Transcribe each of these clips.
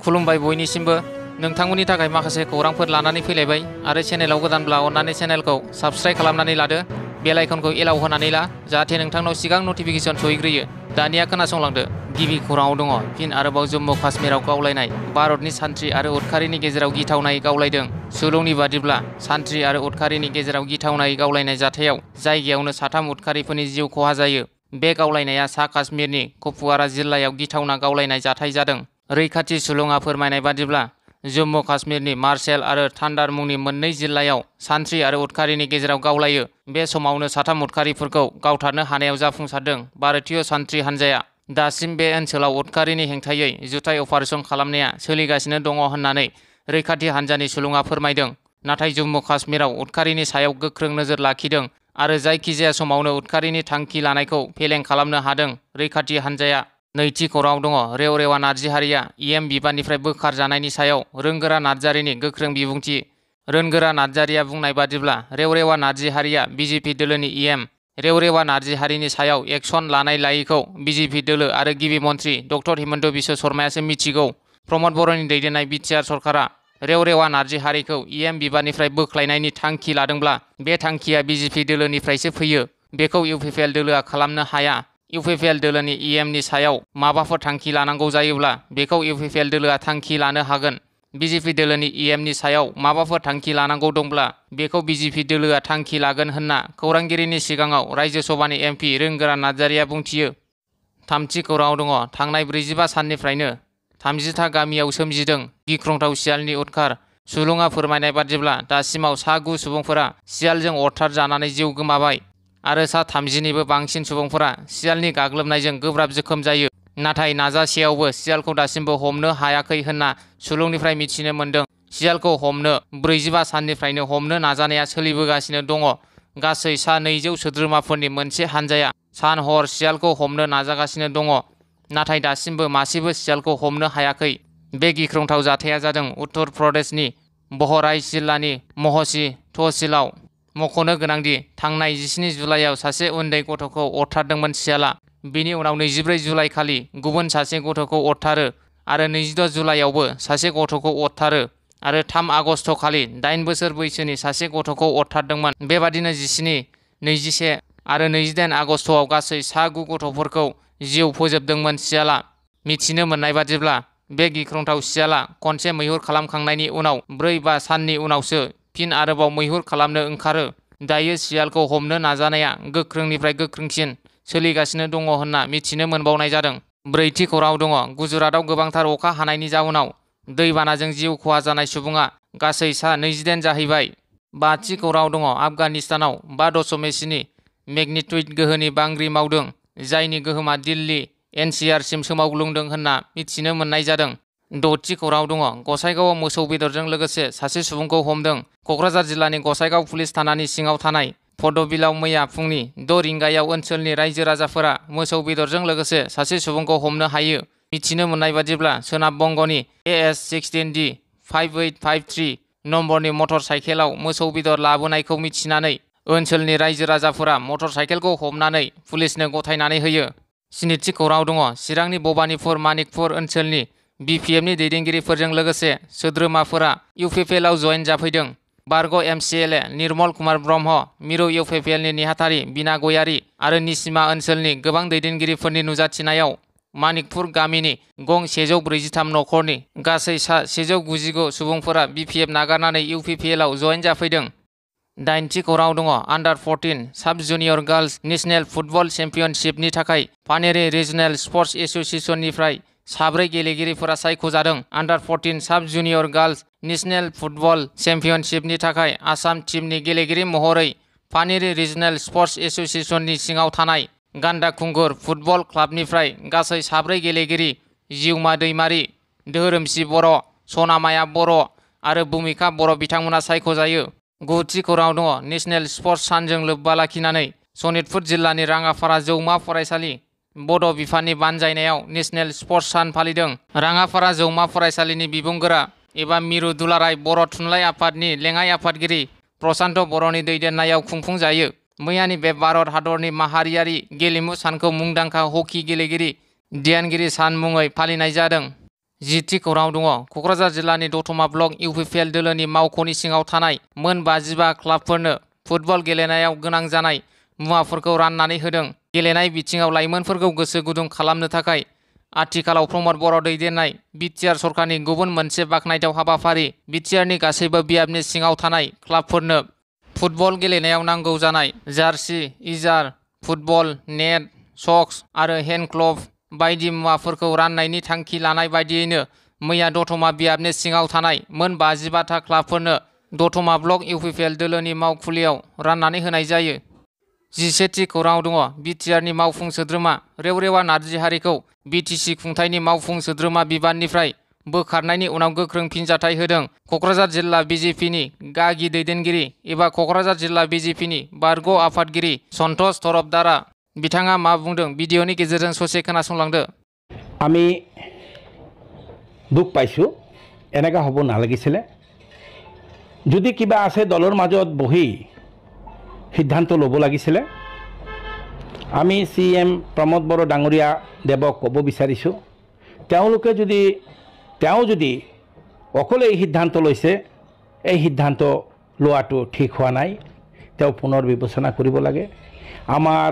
खुलुमबाय बयनिसिमबो नोंथांमोननि थाखाय माखासे खौरांफोर लानानै फैलायबाय आरो चेनेलाव गोदानब्ला अन्नानै चेनेलखौ साबस्क्राइब खालामनानै लादो बेल आइकनखौ एलाव होनानै ला जाहाथे नोंथांनाव सिगां नटिफिकेसन सहैग्रोयो। दानिया खोनासंलांदो। गिबि खौराङाव दङ फिन आरोबाव जम्मु काश्मीराव गावलायनाय भारतनि सान्थ्रि आरो उदखारिनि गेजेराव गिथावनायै गावलायदों। सुलुंनि बादिब्ला सान्थ्रि आरो उदखारिनि गेजेराव गिथावनायै गावलायनाय जाथायाव जायगायावनो 3 उदखारिफोरनि जिउ खहा जायो। बे गावलायनाया सा काश्मीरनि कुपवारा जिल्लायाव गिथावना गावलायनाय जाथाय जादों। रैखाथि सुलुङा फोरमायनाय बादिब्ला जम्मु काश्मीरनि मार्शेल आरो थान्डार मुंनि मोननै जिल्लायाव सान्थ्रि आरो उदखारिनि गेजेराव गावलायो। बे समावनो 3 उदखारिफोरखौ गावथारनो हानायाव जाफुंसारदों। भारतीय सान्थ्रि हान्जाया दासिम बे ओनसोलाव उदखारिनि हेंथायै जुथाइ अपारेसन खालामनाया सोलिगासिनो दङ होननानै रैखाथि हान्जानि सुलुङा फोरमायदों। नाथाय जम्मु काश्मीराव उदखारिनि सायाव गोख्रों नोजोर लाखिदों आरो जायखिजाया समावनो उदखारिनि थांखि लानायखौ फेलें खालामनो हादों। रैखाथि हान्जाया नैथि खौराङाव दङ रेवरेवा नार्जिहारिया EM बिबाननिफ्राय बोखारजानायनि सायाव रोंगोरा नार्जारिनि गोख्रों बिबुंथि। रोंगोरा नार्जारिया बुंनाय बादिब्ला रेवरेवा नार्जिहारिया BJP दोलोनि EM रेवरेवा नार्जिहारिनि सायाव एक्सन लानाय लायैखौ BJP दोलो आरो गिबि मन्थ्रि डक्टर हिमन्त बिश्व शर्मायासो मिथिगौ। प्रमद बर'नि दैदेननाय बिटिआर सरकारा रेवरेवा नार्जिहारिखौ EM बिबाननिफ्राय बोख्लायनायनि थांखि लादोंब्ला बे थांखिया BJP दोलोनिफ्रायसो फैयो। बेखौ UPPL दोलोआ खालामनो हाया। UPPL दोलोनि EM नि सायाव माबाफोर थांखि लानांगौ जायोब्ला बेखौ UPPL दोलोआ थांखि लानो हागोन। BJP दोलोनि EM नि सायाव माबाफोर थांखि लानांगौ दंब्ला बेखौ BJP दोलोआ थांखि लागोन होनना खौरांगिरिनि सिगाङाव रायजो सभानि MP रोंगोरा नार्जारिया बुंथियो। थामथि खौराङाव दङ थांनाय 45 साननिफ्रायनो 30था गामियाव सोमजिदों गिख्रंथाव सियालनि उदखार। सुलुङा फोरमायनाय बादिब्ला दासिमाव सा 9 सुबुंफोरा सियालजों अरथार जानानै जिउ गोमाबाय आरो सा 30निबो बांसिन सुबुंफोरा सियालनि गाग्लोबनायजों गोब्राब जोखोम जायो। नाथाय नाजासेयावबो सियालखौ दासिमबो हमनो हायाखै होनना सुलुंनिफ्राय मिथिनो मोन्दों। सियालखौ हमनो 45 साननिफ्रायनो हमनो नाजानाया सोलिबोगासिनो दङ। गासै सा 200 सोद्रोमाफोरनि मोनसे हानजाया सान हर सियालखौ हमनो नाजागासिनो दङ। नाथाय दासिमबो मासेबो सियालखौ हमनो हायाखै। बे गिख्रंथाव जाथाया जादों उत्तर प्रदेशनि बहराइच जिल्लानि महसी तहसीलआव। मख'नो गोनांदि थांनाय 17 जुलाइआव सासे उन्दै गथ'खौ अरथारदोंमोन सियालआ। बिनि उनाव 24 जुलाइ खालि गुबुन सासे गथ'खौ अरथारो आरो 26 जुलाइआवबो सासे गथ'खौ अरथारो आरो 3 आगस्ट खालि 8 बोसोर बैसोनि सासे गथ'खौ अरथारदोंमोन। बेबादिनो 17, 21 आरो 28 आगस्टआव गासै सा 9 गथ'फोरखौ जिउ फोजोबदोंमोन सियालआ। मिथिनो मोननाय बादिब्ला बे गिख्रंथाव सियालआ खनसे मैहुर खालामखांनायनि उनाव 4-5 साननि उनावसो फिन आरोबाव मैहुर खालामनो ओंखारो। दायो सियालखौ हमनो नाजानाया गोख्रोंनिफ्राय गोख्रोंसिन सोलिगासिनो दङ होनना मिथिनो मोनबावनाय जादों। ब्रैथि खौराङाव दङ गुजरातआव गोबांथार अखा हानायनि जाउनाव दैबानाजों जिउ खहा जानाय सुबुङा गासै सा 28 जाहैबाय। बाथि खौराङाव दङ आफगानिस्तानाव 5.7 मेग्निट्युड गोहोनि बांग्रि मावदों जायनि गोहोमा दिल्ली NCR सिम सोमावग्लुंदों होनना मिथिनो मोननाय जादों। द'थि खौराङाव दङ गसाइगावआव मोसौ बेदरजों लोगोसे सासे सुबुंखौ हमदों। क'क्राझार जिल्लानि गसाइगाव पुलिस थानानि सिङाव थानाय पदबिलाव मैया फुंनि 6 रिंगायाव ओनसोलनि रायजो राजाफोरा मोसौ बेदरजों लोगोसे सासे सुबुंखौ हमनो हायो। मिथिनो मोननाय बादिब्ला सोनाब बंगनि AS16D 5853 नम्बरनि मटर साइकेलाव मोसौ बेदर लाबोनायखौ मिथिनानै ओनसोलनि रायजो राजाफोरा मटर साइकेलखौ हमनानै पुलिसनो गथायनानै होयो। स्निथि खौराङाव दङ चिरांनि भबानिपुर मानिकपुर ओनसोलनि BPFनि दैदेनगिरिफोरजों लोगोसे सोद्रोमाफोरा UPPLआव जयेन जाफैदों। बारग' MCLA निर्मल कुमार ब्रह्म, मिरु UPPLनि नेहाथारि बिना गयारी आरो निसिमा ओनसोलनि गोबां दैदेनगिरिफोरनि नुजाथिनायाव मानिकपुर गामिनि गं 143 नखरनि गासै सा 199 सुबुंफोरा BPF नागारनानै UPPLआव जयेन जाफैदों। दाइनथि खौराङाव दङ आन्डार 14 साब जुनियर गार्लस नेशनेल फुटबल चेम्पियनशिपनि थाखाय पानेरि रिजनेल स्पर्ट्स एसोसिएशननिफ्राय 4 गेलेगिरिफोरा सायख'जादों। आन्डार 14 साब जुनियर गार्लस नेशनेल फुटबल चेम्पियनशिपनि थाखाय आसाम टीमनि गेलेगिरि महरै पानेरि रिजनेल स्पर्ट्स एसोसिएशननि सिङाव थानाय गान्दाखुंगुर फुटबल क्लाबनिफ्राय गासै 4 गेलेगिरि जिउमा दैमारि, धोरोमसि बर', सनामाया बर' आरो भुमिखा बर' बिथांमोना सायख'जायो। गुथि खौराङाव दङ नेशनेल स्पर्ट्स सानजों लोब्बा लाखिनानै सनितपुर जिल्लानि राङापारा जौमा फरायसालि बड' बिफाननि बानजायनायाव नेशनेल स्पर्ट्स सान फालिदों। राङापारा जौमा फरायसालिनि बिबुंगोरा एबा मिरु दुलाराय बर' थुनलाइ आफादनि लेङाइ आफादगिरि प्रशान्त बर'नि दैदेननायाव खुंफुंजायो। मैयानि बे भारत हादरनि माहारियारि गेलेमु सानखौ मुंदांखा हकी गेलेगिरि ध्यानगिरि सान मुङै फालिनाय जादों। जिथि खौरां दङ क'क्राझार जिल्लानि दतमा ब्लक इउपिपिएल दोलोनि मावख'नि सिङाव थानाय मोन 55 क्लाबफोरनो फुटबल गेलेनायाव गोनां जानाय मुवाफोरखौ राननानै होदों। गेलेनाय बिथिङाव लाइमोनफोरखौ गोसो गुदुं खालामनो थाखाय आथिखालाव प्रमद बर' दैदेननाय बिटिआर सरकारनि गुबुन मोनसे बाखनायथाव हाबाफारि बिटिआरनि गासैबो बियाबनि सिङाव थानाय क्लाबफोरनो फुटबल गेलेनायाव नांगौ जानाय जार्सि, इजार, फुटबल नेट, सक्स आरो हेन्ड ग्लभ बायदि मुवाफोरखौ राननायनि थांखि लानाय बायदियैनो मैया दतमा बियाबनि सिङाव थानाय मोन 55 क्लाबफोरनो दतमा ब्लक इउपिपिएल दोलोनि मावखुलियाव राननानै होनाय जायो। 11थि खौराङाव दङ बिटिआरनि मावफुं सोद्रोमा रेवरेवा नार्जिहारिखौ बिटिसि खुंथायनि मावफुं सोद्रोमा बिबाननिफ्राय बोखारनायनि उनाव गोख्रों फिनजाथाय होदों क'क्राझार जिल्ला बिजेपिनि गागि दैदेनगिरि एबा क'क्राझार जिल्ला बिजेपिनि बारग' आफादगिरि सन्तोष तरफदारा। बिथाङा मा बुंदों भिडिअनि गेजेरजों ससे खोनासंलांदो। আমি দুখ পাইছোঁ, এনেকুৱা হ'ব নালাগিছিলে। যদি কিবা আছে দলৰ মাজত বহি সিদ্ধান্ত ল'ব লাগিছিলে। আমি CM প্ৰমোদ বড়ো ডাঙৰীয়া দেৱক ক'ব বিচাৰিছোঁ, তেওঁ যদি অকলে এই সিদ্ধান্ত লৈছে, এই সিদ্ধান্ত লোৱাটো ঠিক হোৱা নাই, তেওঁ পুনৰ বিবেচনা কৰিব লাগে। আমাৰ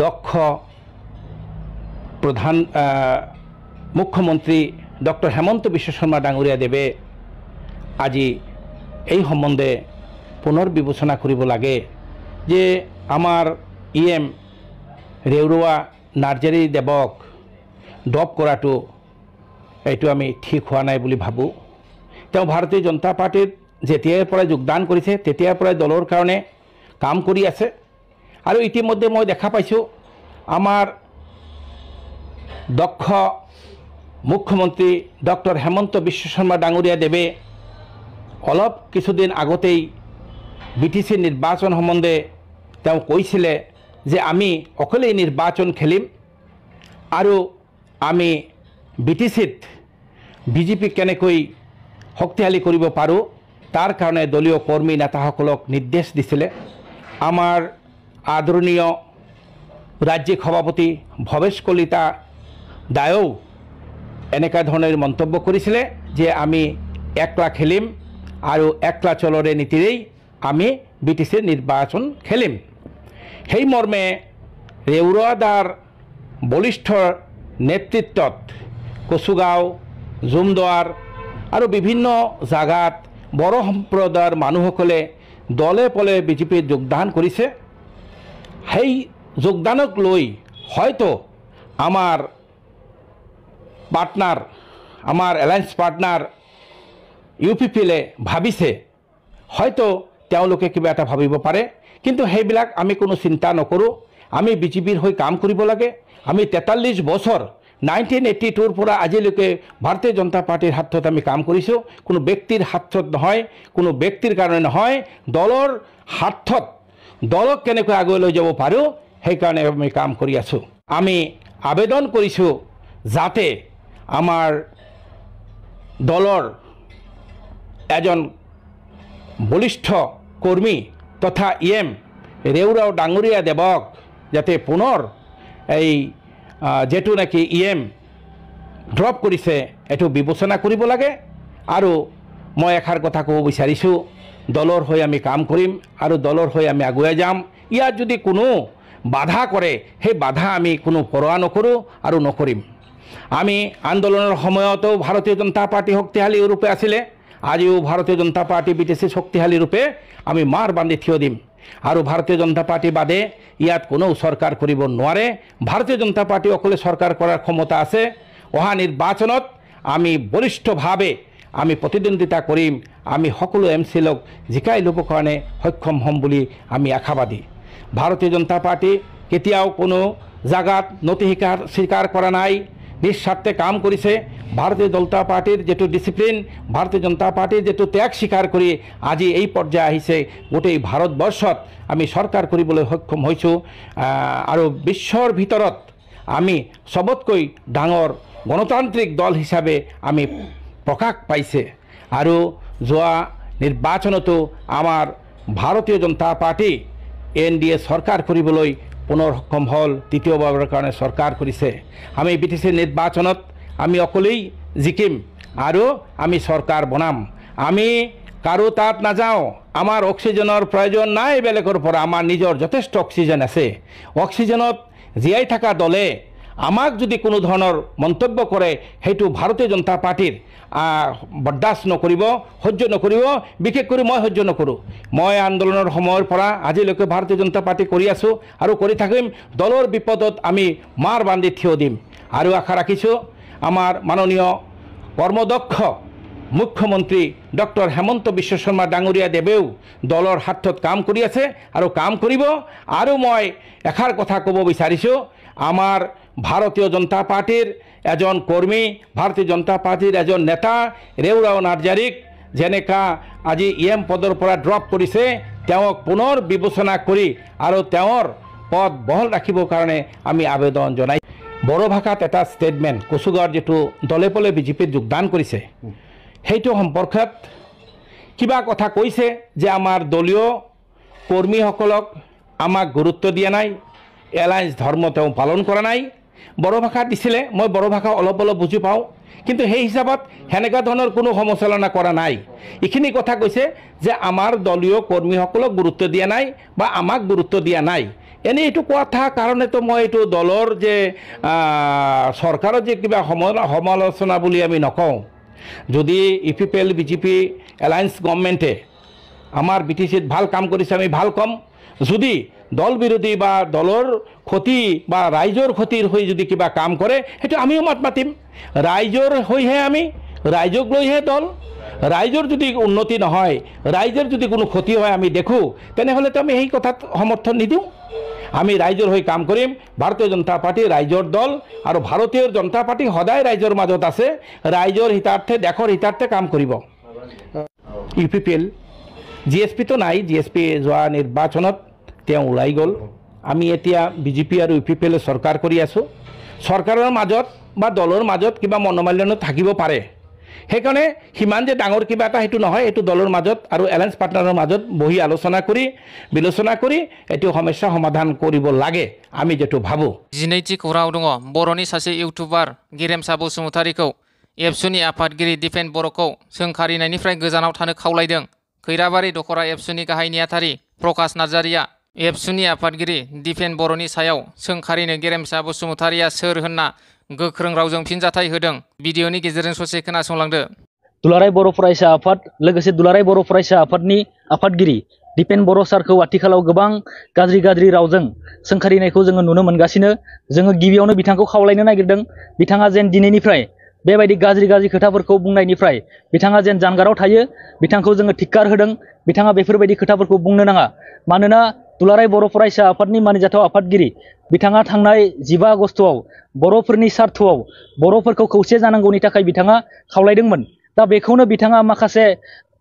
দক্ষ প্ৰধান মুখ্যমন্ত্ৰী ডক্টৰ হেমন্ত বিশ্ব শৰ্মা ডাঙৰীয়া দেৱে আজি এই সম্বন্ধে পুনৰ বিবেচনা কৰিব লাগে যে আমাৰ EM ৰেউৰৱা নাৰ্জাৰী দেৱক ড্ৰপ কৰাটো এইটো আমি ঠিক হোৱা নাই বুলি ভাবোঁ। তেওঁ ভাৰতীয় জনতা পাৰ্টিত যেতিয়াৰ পৰা যোগদান কৰিছে তেতিয়াৰ পৰাই দলৰ কাৰণে কাম কৰি আছে আৰু ইতিমধ্যে মই দেখা পাইছোঁ আমাৰ দক্ষ মুখ্যমন্ত্ৰী ডক্টৰ হেমন্ত বিশ্ব শৰ্মা ডাঙৰীয়া দেৱে অলপ কিছুদিন আগতেই BTC নিৰ্বাচন সম্বন্ধে তেওঁ কৈছিলে যে আমি অকলেই নিৰ্বাচন খেলিম আৰু আমি BTCত বিজেপিক কেনেকৈ শক্তিশালী কৰিব পাৰোঁ তাৰ কাৰণে দলীয় কৰ্মী নেতাসকলক নিৰ্দেশ দিছিলে। আমাৰ আদৰণীয় ৰাজ্যিক সভাপতি ভৱেশ কলিতা দায়েও এনেকুৱা ধৰণৰ মন্তব্য কৰিছিলে যে আমি একলা খেলিম আৰু একলা চলৰে নীতিৰেই আমি BTCৰ নিৰ্বাচন খেলিম। সেই মৰ্মে ৰেউৰৱাদাৰ বলিষ্ঠ নেতৃত্বত কচুগাঁও, জুমদুৱাৰ আৰু বিভিন্ন জাগাত বড়ো সম্প্ৰদায়ৰ মানুহসকলে দলে পলে বিজেপিত যোগদান কৰিছে। সেই যোগদানক লৈ হয়তো আমাৰ এলায়েন্স পাৰ্টনাৰ UPPলে ভাবিছে, হয়তো তেওঁলোকে কিবা এটা ভাবিব পাৰে, কিন্তু সেইবিলাক আমি কোনো চিন্তা নকৰোঁ। আমি বিজেপিৰ হৈ কাম কৰিব লাগে। আমি 43 বছৰ 1982ৰ পৰা আজিলৈকে ভাৰতীয় জনতা পাৰ্টিৰ হাতত আমি কাম কৰিছোঁ। কোনো ব্যক্তিৰ হাতত নহয়, কোনো ব্যক্তিৰ কাৰণে নহয়, দলৰ হাতত দলক কেনেকৈ আগুৱাই লৈ যাব পাৰোঁ সেইকাৰণে আমি কাম কৰি আছোঁ। আমি আবেদন কৰিছোঁ যাতে আমাৰ দলৰ এজন বলিষ্ঠ কৰ্মী তথা EM ৰেউৰা ডাঙৰীয়া দেৱক যাতে পুনৰ এই যেটো নাকি EM ড্ৰপ কৰিছে এইটো বিবেচনা কৰিব লাগে। আৰু মই এষাৰ কথা ক'ব বিচাৰিছোঁ, দলৰ হৈ আমি কাম কৰিম আৰু দলৰ হৈ আমি আগুৱাই যাম। ইয়াত যদি কোনো বাধা কৰে সেই বাধা আমি কোনো পৰৱা নকৰোঁ আৰু নকৰিম। আমি আন্দোলনৰ সময়তো ভাৰতীয় জনতা পাৰ্টি শক্তিশালী ৰূপে আছিলে, আজিও ভাৰতীয় জনতা পাৰ্টি BTC শক্তিশালী ৰূপে আমি মাৰ বান্ধি থিয় দিম। আৰু ভাৰতীয় জনতা পাৰ্টি বাদে ইয়াত কোনো চৰকাৰ কৰিব নোৱাৰে। ভাৰতীয় জনতা পাৰ্টি অকলে চৰকাৰ কৰাৰ ক্ষমতা আছে। অহা নিৰ্বাচনত আমি বলিষ্ঠভাৱে আমি প্ৰতিদ্বন্দ্বিতা কৰিম। আমি সকলো MCLক জিকাই ল'বৰ কাৰণে সক্ষম হ'ম বুলি আমি আশাবাদী। ভাৰতীয় জনতা পাৰ্টি কেতিয়াও কোনো জাগাত নতি স্বীকাৰ কৰা নাই, নিঃস্বাৰ্থে কাম কৰিছে। ভাৰতীয় জনতা পাৰ্টিৰ যেটো ডিসিপ্লিন, ভাৰতীয় জনতা পাৰ্টিৰ যেটো ত্যাগ স্বীকাৰ কৰি আজি এই পৰ্যায় আহিছে, গোটেই ভাৰতবৰ্ষত আমি চৰকাৰ কৰিবলৈ সক্ষম হৈছোঁ। আৰু বিশ্বৰ ভিতৰত আমি সবতকৈ ডাঙৰ গণতান্ত্ৰিক দল হিচাপে আমি প্ৰকাশ পাইছে। আৰু যোৱা নিৰ্বাচনতো আমাৰ ভাৰতীয় জনতা পাৰ্টি NDA চৰকাৰ কৰিবলৈ পুনৰ সক্ষম হ'ল, তৃতীয়বাৰৰ কাৰণে চৰকাৰ কৰিছে। আমি BTC নিৰ্বাচনত আমি অকলেই জিকিম আৰু আমি চৰকাৰ বনাম। আমি কাৰো তাত নাযাওঁ। আমাৰ অক্সিজেনৰ প্ৰয়োজন নাই বেলেগৰ পৰা, আমাৰ নিজৰ যথেষ্ট অক্সিজেন আছে। অক্সিজেনত জীয়াই থকা দলে আমাক যদি কোনো ধৰণৰ মন্তব্য কৰে সেইটো ভাৰতীয় জনতা পাৰ্টিৰ বৰদাস্ত নকৰিব, সহ্য নকৰিব। বিশেষ কৰি মই সহ্য নকৰোঁ। মই আন্দোলনৰ সময়ৰ পৰা আজিলৈকে ভাৰতীয় জনতা পাৰ্টি কৰি আছোঁ আৰু কৰি থাকিম। দলৰ বিপদত আমি মাৰ বান্ধি থিয় দিম আৰু আশা ৰাখিছোঁ আমাৰ মাননীয় কৰ্মদক্ষ মুখ্যমন্ত্ৰী ডক্টৰ হেমন্ত বিশ্ব শৰ্মা ডাঙৰীয়া দেৱেও দলৰ স্বাৰ্থত কাম কৰি আছে আৰু কাম কৰিব। আৰু মই এষাৰ কথা ক'ব বিচাৰিছোঁ, আমাৰ ভাৰতীয় জনতা পাৰ্টিৰ এজন কৰ্মী, ভাৰতীয় জনতা পাৰ্টিৰ এজন নেতা ৰেওৰাও নাৰ্জাৰীক যেনেকা আজি EM পদৰ পৰা ড্ৰপ কৰিছে, তেওঁক পুনৰ বিবেচনা কৰি আৰু তেওঁৰ পদ বহল ৰাখিবৰ কাৰণে আমি আবেদন জনাই। বড়ো ভাষাত এটা ষ্টেটমেণ্ট কচুগাঁৱৰ যিটো দলে পলে বিজেপিত যোগদান কৰিছে সেইটো সম্পৰ্কত কিবা কথা কৈছে যে আমাৰ দলীয় কৰ্মীসকলক আমাক গুৰুত্ব দিয়া নাই, এলায়েন্স ধৰ্ম তেওঁ পালন কৰা নাই। বড়ো ভাষা দিছিলে, মই বড়ো ভাষা অলপ অলপ বুজি পাওঁ, কিন্তু সেই হিচাপত সেনেকুৱা ধৰণৰ কোনো সমালোচনা কৰা নাই। এইখিনি কথা কৈছে যে আমাৰ দলীয় কৰ্মীসকলক গুৰুত্ব দিয়া নাই বা আমাক গুৰুত্ব দিয়া নাই। এনেই এইটো কথা কাৰণেতো মই এইটো দলৰ যে চৰকাৰৰ যে কিবা সমালোচনা বুলি আমি নকওঁ। যদি UPPL বিজেপি এলায়েন্স গভৰ্ণমেণ্টে আমাৰ BTCত ভাল কাম কৰিছে আমি ভাল কম। যদি দল বিৰোধী বা দলৰ ক্ষতি বা ৰাইজৰ ক্ষতিৰ হৈ যদি কিবা কাম কৰে সেইটো আমিও মাত মাতিম। ৰাইজৰ হৈহে আমি, ৰাইজক লৈহে দল। ৰাইজৰ যদি উন্নতি নহয়, ৰাইজৰ যদি কোনো ক্ষতি হয় আমি দেখোঁ, তেনেহ'লেতো আমি সেই কথাত সমৰ্থন নিদিওঁ। আমি ৰাইজৰ হৈ কাম কৰিম। ভাৰতীয় জনতা পাৰ্টি ৰাইজৰ দল আৰু ভাৰতীয় জনতা পাৰ্টি সদায় ৰাইজৰ মাজত আছে। ৰাইজৰ হিতাৰ্থে, দেশৰ হিতাৰ্থে কাম কৰিব। UPPL GSPটো নাই, GSP যোৱা নিৰ্বাচনত তেওঁ ওলাই গ'ল। আমি এতিয়া বিজেপি আৰু UPPL চৰকাৰ কৰি আছোঁ। চৰকাৰৰ মাজত বা দলৰ মাজত কিবা মনোমালিন্য থাকিব পাৰে, সেইকাৰণে সিমান যে ডাঙৰ কিবা এটা সেইটো নহয়। এইটো দলৰ মাজত আৰু এলায়েন্স পাৰ্টনাৰৰ মাজত বহি আলোচনা কৰি বিলোচনা কৰি এইটো সমস্যা সমাধান কৰিব লাগে, আমি যেটো ভাবোঁ। 12 खौराङाव दङ बर'नि सासे इउटुबार गेरेमसा बसुमतारीखौ एबसुनि आफादगिरि दिपेन बर'खौ सोंखारिनायनिफ्राय गोजानाव थानो खावलायदों। खैराबारि दखरा एबसुनि गाहाय नेहाथारि प्रकाश नार्जारिया एबसुनि आफादगिरि दिपेन बर'नि सायाव सोंखारिनो गेरेमसा बसुमतारीया सोर होनना गोख्रों रावजों फिनजाथाय होदों। भिडिअनि गेजेरजों ससे खोनासंलांदो। दुलाराय बर' फरायसा आफाद लोगोसे दुलाराय बर' फरायसा आफादनि आफादगिरि दिपेन बर' सारखौ आथिखालाव गोबां गाज्रि रावजों सोंखारिनायखौ जोङो नुनो मोनगासिनो। जोङो गिबियावनो बिथांखौ खावलायनो नागिरदों, बिथाङा जेन दिनैनिफ्राय बेबायदि गाज्रि खोथाफोरखौ बुंनायनिफ्राय बिथाङा जेन जानगाराव थायो, बिथांखौ जोङो धिक्कार होदों। बिथाङा बेफोरबायदि खोथाफोरखौ बुंनो नाङा। मानोना दुलाराय बर' फरायसा आफादनि मानिजाथाव आफादगिरि बिथाङा थांनाय 15 आगस्तआव बर'फोरनि स्वार्थआव बर'फोरखौ खौसे जानांगौनि थाखाय बिथाङा खावलायदोंमोन। दा बेखौनो बिथाङा माखासे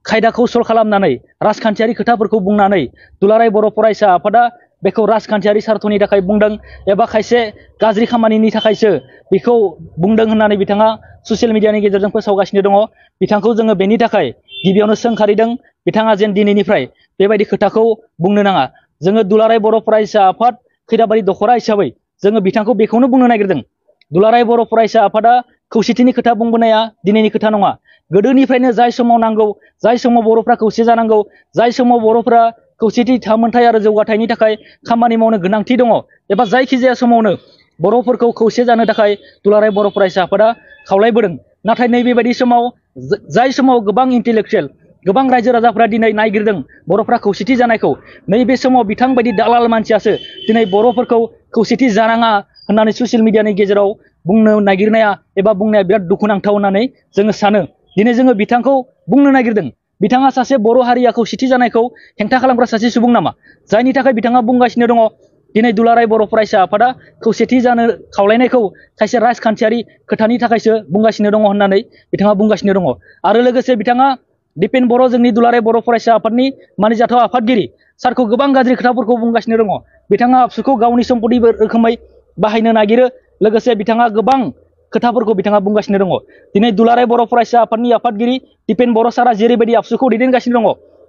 खायदाखौ सल खालामनानै राजखान्थियारि खोथाफोरखौ बुंनानै दुलाराय बर' फरायसा आफादा बेखौ राजखान्थियारि स्वार्थनि थाखाय बुंदों एबा खायसे गाज्रि खामानिनि थाखायसो बेखौ बुंदों होननानै बिथाङा ससियेल मिडियानि गेजेरजों फोसावगासिनो दङ। बिथांखौ जोङो बेनि थाखाय गिबियावनो सोंखारिदों, बिथाङा जेन दिनैनिफ्राय बेबायदि खोथाखौ बुंनो नाङा। जोङो दुलाराय बर' फरायसा आफाद खैराबारि दखरा हिसाबै जोङो बिथांखौ बेखौनो बुंनो नागिरदों, दुलाराय बर' फरायसा आफादा खौसेथिनि खोथा बुंबोनाया दिनैनि खोथा नङा। गोदोनिफ्रायनो जाय समाव नांगौ, जाय समाव बर'फ्रा खौसे जानांगौ, जाय समाव बर'फ्रा खौसेथि थामोनथाय आरो जौगाथायनि थाखाय खामानि मावनो गोनांथि दङ एबा जायखिजाया समावनो बर'फोरखौ खौसे जानो थाखाय दुलाराय बर' फरायसा आफादा खावलायबोदों। नाथाय नैबेबायदि समाव जाय समाव गोबां इन्टेलेक्चुयेल, गोबां रायजो राजाफ्रा दिनै नायगिरदों बर'फ्रा खौसेथि जानायखौ, नैबे समाव बिथांबायदि दालाल मानसियासो दिनै बर'फोरखौ खौसेथि जानाङा होननानै ससियेल मिडियानि गेजेराव बुंनो नागिरनाया एबा बुंनाया बिराद दुखुनांथाव होननानै जोङो सानो। दिनै जोङो बिथांखौ बुंनो नागिरदों, बिथाङा सासे बर' हारिया खौसेथि जानायखौ हेंथा खालामग्रा सासे सुबुं नामा? जायनि थाखाय बिथाङा बुंगासिनो दङ दिनै दुलाराय बर' फरायसा आफादा खौसेथि जानो खावलायनायखौ खायसे राजखान्थियारि खोथानि थाखायसो बुंगासिनो दङ होननानै बिथाङा बुंगासिनो दङ। आरो लोगोसे बिथाङा दिपेन बर' जोंनि दुलाराय बर' फरायसा आफादनि मानिजाथाव आफादगिरि सारखौ गोबां गाज्रि खोथाफोरखौ बुंगासिनो दङ। बिथाङा आबसुखौ गावनि सम्पति रोखोमै बाहायनो नागिरो, लोगोसे बिथाङा गोबां खोथाफोरखौ बिथाङा बुंगासिनो दङ। दिनै दुलाराय बर' फरायसा आफादनि आफादगिरि दिपेन बर' सारा जेरैबायदि आबसुखौ दैदेनगासिनो दङ,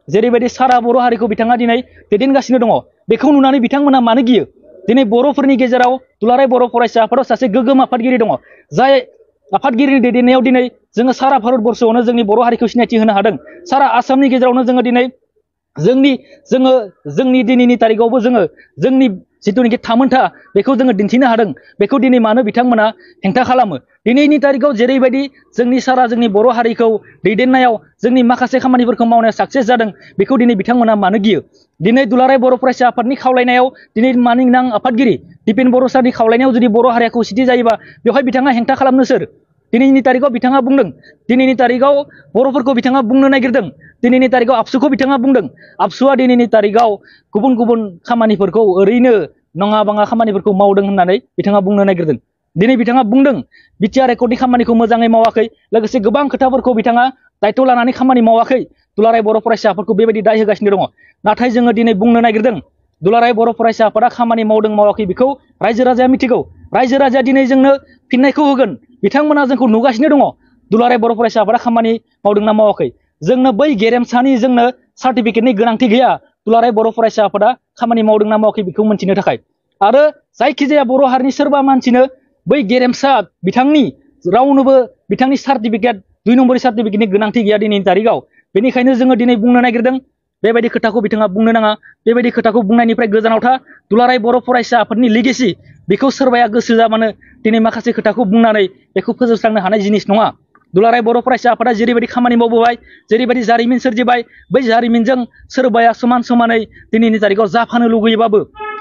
जेरैबायदि सारा बर' हारिखौ बिथाङा दिनै दैदेनगासिनो दङ, बेखौ नुनानै बिथांमोना मानो गियो? दिनै बर'फोरनि गेजेराव दुलाराय बर' फरायसा आफादाव सासे गोग्गोम आफादगिरि दङ, जाय आफादगिरिनि दैदेननायाव दिनै जोङो सारा भारतबर्षआवनो जोंनि बर' हारिखौ सिनायथि होनो हादों। सारा आसामनि गेजेरावनो जोङो दिनै जोंनि दिनैनि तारिखआवबो जोंनि जिथुनिखि थामोनथा बेखौ जोङो दिन्थिनो हादों। बेखौ दिनै मानो बिथांमोना हेंथा खालामो? दिनैनि तारिखआव जेरैबायदि जोंनि बर' हारिखौ दैदेननायाव जोंनि माखासे खामानिफोरखौ मावनायाव साक्सेस जादों, बेखौ दिनै बिथांमोना मानो गियो? दिनै दुलाराय बर' फरायसा आफादनि खावलायनायाव दिनै मानिनां आफादगिरि दिपेन बर' सारनि खावलायनायाव जुदि बर' हारिया खौसेथि जायोबा बेवहाय बिथाङा हेंथा खालामनो सोर? दिनैनि तारिखआव बिथाङा बुंदों, दिनैनि तारिखआव बर'फोरखौ बिथाङा बुंनो नागिरदों, दिनैनि तारिखआव आबसुखौ बिथाङा बुंदों। आबसुआ दिनैनि तारिखआव गुबुन गुबुन खामानिफोरखौ ओरैनो नङा बाङा खामानिफोरखौ मावदों होननानै बिथाङा बुंनो नागिरदों। दिनै बिथाङा बुंदों बिटिआर एकर्डनि खामानिखौ मोजाङै मावाखै, लोगोसे गोबां खोथाफोरखौ बिथाङा दायथ' लानानै खामानि मावाखै। दुलाराय बर' फरायसा आफादखौ बेबायदि दाय होगासिनो दङ। नाथाय जोङो दिनै बुंनो नागिरदों दुलाराय बर' फरायसा आफादा खामानि मावदों मावाखै बेखौ रायजो राजाया मिथिगौ। रायजो राजाया दिनै जोंनो फिननायखौ होगोन। बिथांमोना जोंखौ नुगासिनो दङ दुलाराय बर' फरायसा आफादा खामानि मावदोंना मावाखै। जोंनो बै गेरेमसानि जोंनो सार्टिफिकेटनि गोनांथि गैया दुलाराय बर' फरायसा आफादा खामानि मावदोंना मावाखै बेखौ मोनथिनो थाखाय। आरो जायखिजाया बर' हारिनि सोरबा मानसिनो बै गेरेमसा बिथांनि रावनोबो बिथांनि सार्टिफिकेट 2 नम्बरनि सार्टिफिकेटनि गोनांथि गैया दिनैनि तारिखआव। बेनिखायनो जोङो दिनै बुंनो नागिरदों बेबायदि खोथाखौ बिथाङा बुंनो नाङा। बेबायदि खोथाखौ बुंनायनिफ्राय गोजानाव था। दुलाराय बर' फरायसा आफादनि लिगेसि बेखौ सोरबाया गोसो जाबानो दिनै माखासे खोथाखौ बुंनानै बेखौ फोजोबस्रांनो हानाय जिनिस नङा। दुलाराय बर' फरायसा आफादा जेरैबायदि खामानि मावबोबाय, जेरैबायदि जारिमिन सोरजिबाय, बै जारिमिनजों सोरबाया समान समानै दिनैनि तारिखआव जाफानो लुगैयोबाबो,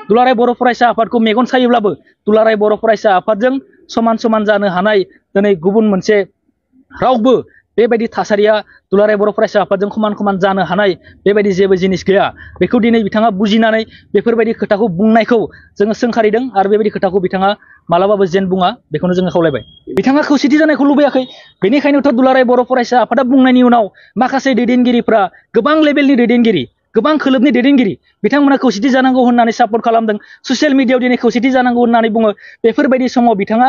दुलाराय बर' फरायसा आफादखौ मेगन सायोब्लाबो दुलाराय बर' फरायसा आफादजों समान समान जानो हानाय दिनै गुबुन मोनसे रावबो बेबायदि थासारिया दुलाराय बर' फरायसा आफादजों समान समान जानो हानाय बेबायदि जेबो जिनिस गैया। बेखौ दिनै बिथाङा बुजिनानै बेफोरबायदि खोथाखौ बुंनायखौ जोङो सोंखारिदों आरो बेबायदि खोथाखौ बिथाङा मालाबाबो जेन बुङा बेखौनो जोङो खावलायबाय। बिथाङा खौसेथि जानायखौ लुबैयाखै। बेनिखायनोथ' दुलाराय बर' फरायसा आफादा बुंनायनि उनाव माखासे दैदेनगिरिफ्रा गोबां लेभेलनि दैदेनगिरि, गोबां खोलोबनि दैदेनगिरि बिथांमोना खौसेथि जानांगौ होननानै सापर्ट खालामदों। ससियेल मिडियायाव दिनै खौसेथि जानांगौ होननानै बुङो। बेफोरबायदि समाव बिथाङा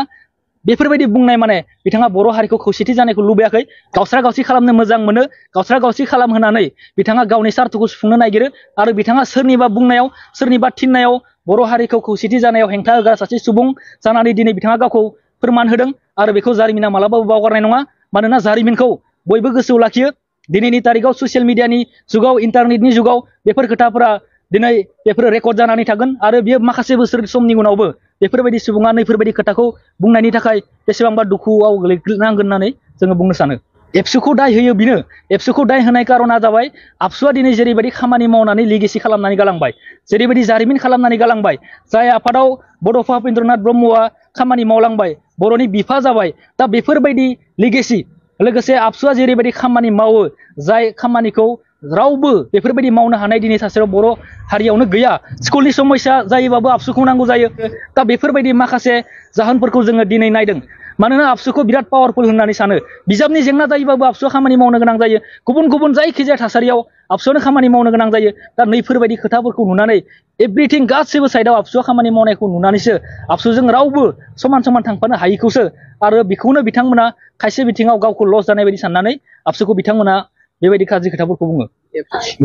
बेफोरबायदि बुंनाय माने बिथाङा बर' हारिखौ खौसेथि जानायखौ लुबैयाखै। गावस्रा गावसि खालामनो मोजां मोनो। गावस्रा गावसि खालामहोनानै बिथाङा गावनि सार्थखौ सुफुंनो नागिरो आरो बिथाङा सोरनिबा बुंनायाव, सोरनिबा थिननायाव बर' हारिखौ खौसेथि जानायाव हेंथा होग्रा सासे सुबुं जानानै दिनै बिथाङा गावखौ फोरमान होदों आरो बेखौ जारिमिना मालाबाबो बावगारनाय नङा। मानोना जारिमिनखौ बयबो गोसोआव लाखियो। दिनैनि तारिखआव ससियेल मिडियानि जुगाव, इन्टारनेटनि जुगाव बेफोर खोथाफोरा दिनै बेफोरो रेकर्ड जानानै थागोन आरो बियो माखासे बोसोर समनि उनावबो बेफोरबायदि सुबुङा नैफोरबायदि खोथाखौ बुंनायनि थाखाय बेसेबांबा दुखुआव गोग्लैनांगोन होननानै जोङो बुंनो सानो। एबसुखौ दाय होयो बिनो। एबसुखौ दाय होनाय कारना जाबाय आबसुआ दिनै जेरैबायदि खामानि मावनानै लिगेसि खालामनानै गालांबाय, जेरैबायदि जारिमिन खालामनानै गालांबाय, जाय आफादाव बड'फा उपेन्द्रनाथ ब्रह्मआ खामानि मावलांबाय, बर'नि बिफा जाबाय। दा बेफोरबायदि लिगेसि लोगोसे आबसुआ जेरैबायदि खामानि मावो, जाय खामानिखौ रावबो बेफोरबायदि मावनो हानाय दिनै थासारियाव बर' हारियावनो गैया। स्कुलनि समस्या जायोबाबो आबसुखौ नांगौ जायो। दा बेफोरबायदि माखासे जाहोनफोरखौ जोङो दिनै नायदों। मानोना आबसुखौ बिराद पावारफुल होननानै सानो। बिजाबनि जेंना जायोबाबो आबसुआ खामानि मावनो गोनां जायो। गुबुन गुबुन जायखिजाया थासारियाव आबसुआनो खामानि मावनो गोनां जायो। दा नैफोरबायदि खोथाफोरखौ नुनानै एभ्रिथिं गासैबो साइडआव आबसुआ खामानि मावनायखौ नुनानैसो आबसुजों रावबो समान समान थांफानो हायिखौसो आरो बेखौनो बिथांमोना खायसे बिथिङाव गावखौ लस जानाय बायदि साननानै आबसुखौ बिथांमोना बेबायदि गाज्रि खोथाफोरखौ बुङो।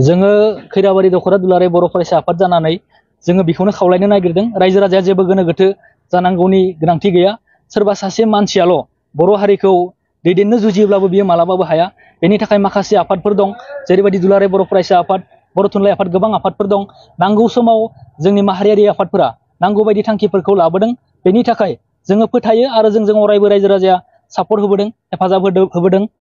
जोङो खैराबारि दख'रा दुलाराय बर' फरायसा आफाद जानानै जोङो बेखौनो खावलायनो नागिरदों। रायजो राजाया जेबो गोनो गोथो जानांगौनि गोनांथि गैया। सोरबा सासे मानसियाल' बर' हारिखौ दैदेननो जुजियोब्लाबो बियो मालाबाबो हाया। बेनि थाखाय माखासे आफादफोर दं, जेरैबायदि दुलाराय बर' फरायसा आफाद, बर' थुनलाइ आफाद, गोबां आफादफोर दं। नांगौ समाव जोंनि माहारियारि आफादफोरा नांगौ बायदि थांखिफोरखौ लाबोदों। बेनि थाखाय जोङो फोथायो आरो जोंजों अरायबो रायजो राजाया सापर्ट होबोदों, हेफाजाब होबोदों।